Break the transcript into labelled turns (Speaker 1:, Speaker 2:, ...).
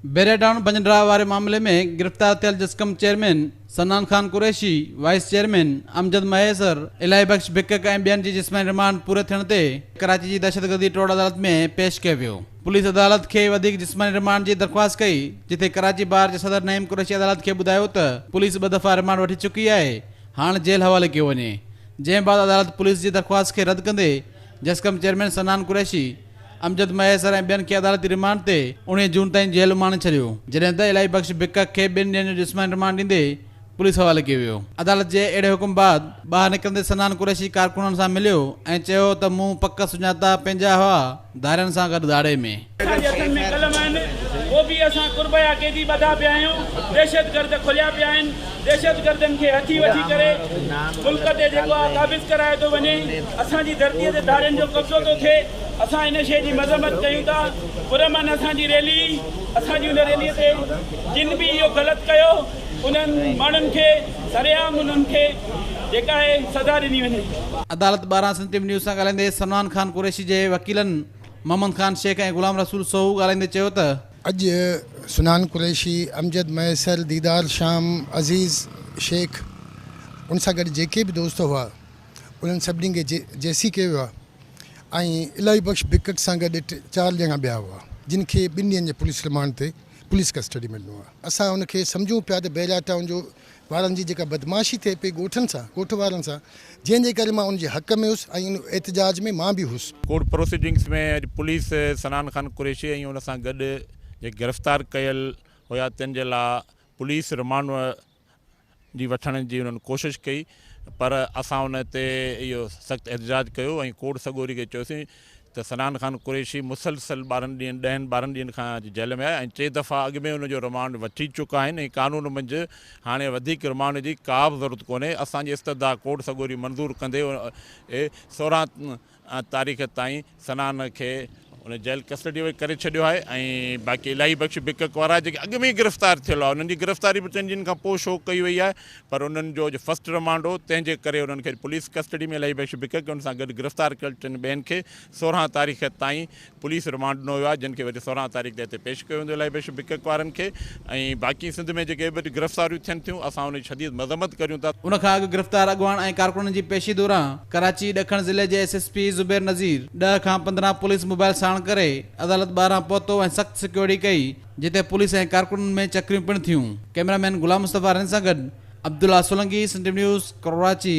Speaker 1: बेरेटाउन बंजरा वारे मामले में गिरफ्तार थियल जस्कम चेयरमैन सनान खान कुरैशी, वाइस चेयरमैन अमजद महेसर, इलाही बख्श भिक्कक ऐं ॿियनि जी जिस्मानी रिमांड पूरे थियण ते कराची जी दहशतगर्दी टोड़ अदालत में पेश कयो वियो। पुलिस अदालत खे वधीक जिस्मानी रिमांड जी दरख़्वास्त कई, जिथे कराची बार जे सदर नईम कुरैशी अदालत खे ॿुधायो त पुलिस 2 दफ़ा रिमांड वठी चुकी आहे, हाणे जेल हवाले कयो वञे। जंहिं बाद अदालत पुलिस जी दरख़्वास्त खे रद्द कंदे जस्कम चेयरमैन सनान कुरैशी, अमजद महेसर ऐं ॿियनि खे अदालती रिमांड ते 19 जून ताईं जेल उमाणे छॾियो, जॾहिं त इलाही बख्श भिक्कक खे 2 ॾींहनि जो जिस्मानी रिमांड ॾींदे पुलिस हवाले कयो वियो। अदालत जे अहिड़े हुकुम बाद ॿाहिरि निकिरंदे सनान कुरैशी कारकुननि सां मिलियो ऐं चयो त मूं पक सुञाता पंहिंजा हुआ धारियुनि सां गॾु दाड़े में।
Speaker 2: वो भी असां कुर्बया कैदी बधा पिया आहियूं, दहशतगर्द खुलिया पिया आहिनि, दहशतगर्दनि खे हथी वठी करे मुल्क ते जेको आहे क़ाबिज़ कराए थो वञे, असांजी धरतीअ ते धारियुनि जो कब्ज़ो थो थिए। असां इन शइ जी मज़म्मत कयूं था। पुरमन असांजी रैली, असांजी उन रैलीअ ते जिन बि इहो ग़लति कयो उन्हनि माण्हुनि खे सरेआम उन्हनि खे जेका आहे सज़ा ॾिनी वञे।
Speaker 1: अदालत 12 सिंध न्यूज़ सां ॻाल्हाईंदे सलमान खान कुरैशी जे वकीलनि मोहम्मद खान शेख ऐं गुलाम रसूल सोहू ॻाल्हाईंदे चयो त
Speaker 3: अॼु सनान कुरैशी, अमजद महेसर, दीदार शाम, अज़ीज़ शेख, उन सां गॾु जेके बि दोस्त हुआ उन्हनि सभिनी खे जेसी कयो वियो आहे ऐं इलाही बख्श भिक्कक सां गॾु 4 ॼणा ॿिया हुआ, जिन खे 2 ॾींहंनि जे पुलिस रिमांड ते पुलिस कस्टडी में ॾिनो आहे। असां उनखे सम्झूं पिया त बेला टाउन जो वारनि जी जेका बदमाशी थिए पई ॻोठ वारनि सां, जंहिंजे करे मां उनजे हक़ में हुउसि ऐं उन एहतजाज में मां बि हुउसि।
Speaker 4: कोर्ट प्रोसीडिंग्स में पुलिस सनान खान कुरैशी ऐं उन सां गॾु जे गिरफ़्तार कयल हुया तिन जे लाइ पुलिस रिमांड जी वठण जी उन्हनि कोशिशि कई, पर असां उन ते इहो सख़्तु एहतजाज कयो ऐं कोर्ट सॻोरी खे चयोसीं त सनान खान कुरैशी मुसलसल 10-12 ॾींहनि खां जेल में आहे ऐं 3 दफ़ा अॻु में उनजो रिमांड वठी चुका आहिनि ऐं कानून मंझि हाणे वधीक रिमांड जी का बि ज़रूरत कोन्हे। असांजी इस्तदा कोर्ट सॻोरी मंज़ूरु कंदे 16 तारीख़ ताईं सनान खे उन जेल कस्टडी में करे छॾियो आहे ऐं बाक़ी इलाही बख्श भिक्कक वारा जेके अॻु में ई गिरफ़्तार थियल आहे उन्हनि जी गिरफ़्तारी बि 3 ॾींहनि खां पोइ शो कई वई आहे, पर उन्हनि जो फर्स्ट रिमांड हो, तंहिंजे करे उन्हनि खे पुलिस कस्टडी में इलाही बख्श भिक्कक उन सां गॾु गिरफ़्तार कयल 3 ॿियनि खे 16 तारीख़ ताईं पुलिस रिमांड ॾिनो वियो आहे, जिन खे वरी 16 तारीख़ ते हिते पेश कयो वेंदो इलाही बख्श भिक्कक वारनि खे। ऐं बाक़ी सिंध में जेके बि गिरफ़्तारियूं थियनि थियूं असां उनजी शदीद मज़म्मत करियूं था।
Speaker 1: उन खां अॻु गिरफ़्तार अॻवान ऐं कारकुननि जी पेशी दौरान कराची ॾखण ज़िले जे SSP ज़ुबैर नज़ीर 10 खां 15 पुलिस मोबाइल साण करे अदालत 12 पहुतो ऐं सख़्तु सिक्योरिटी कई, जिते पुलिस ऐं कारकुननि में चक्रियूं पिणु थियूं। कैमरामैन गुलाम मुस्तफ़ा रन सां गॾु अब्दुल्ला सोलंकी, सिंध न्यूज़, कराची।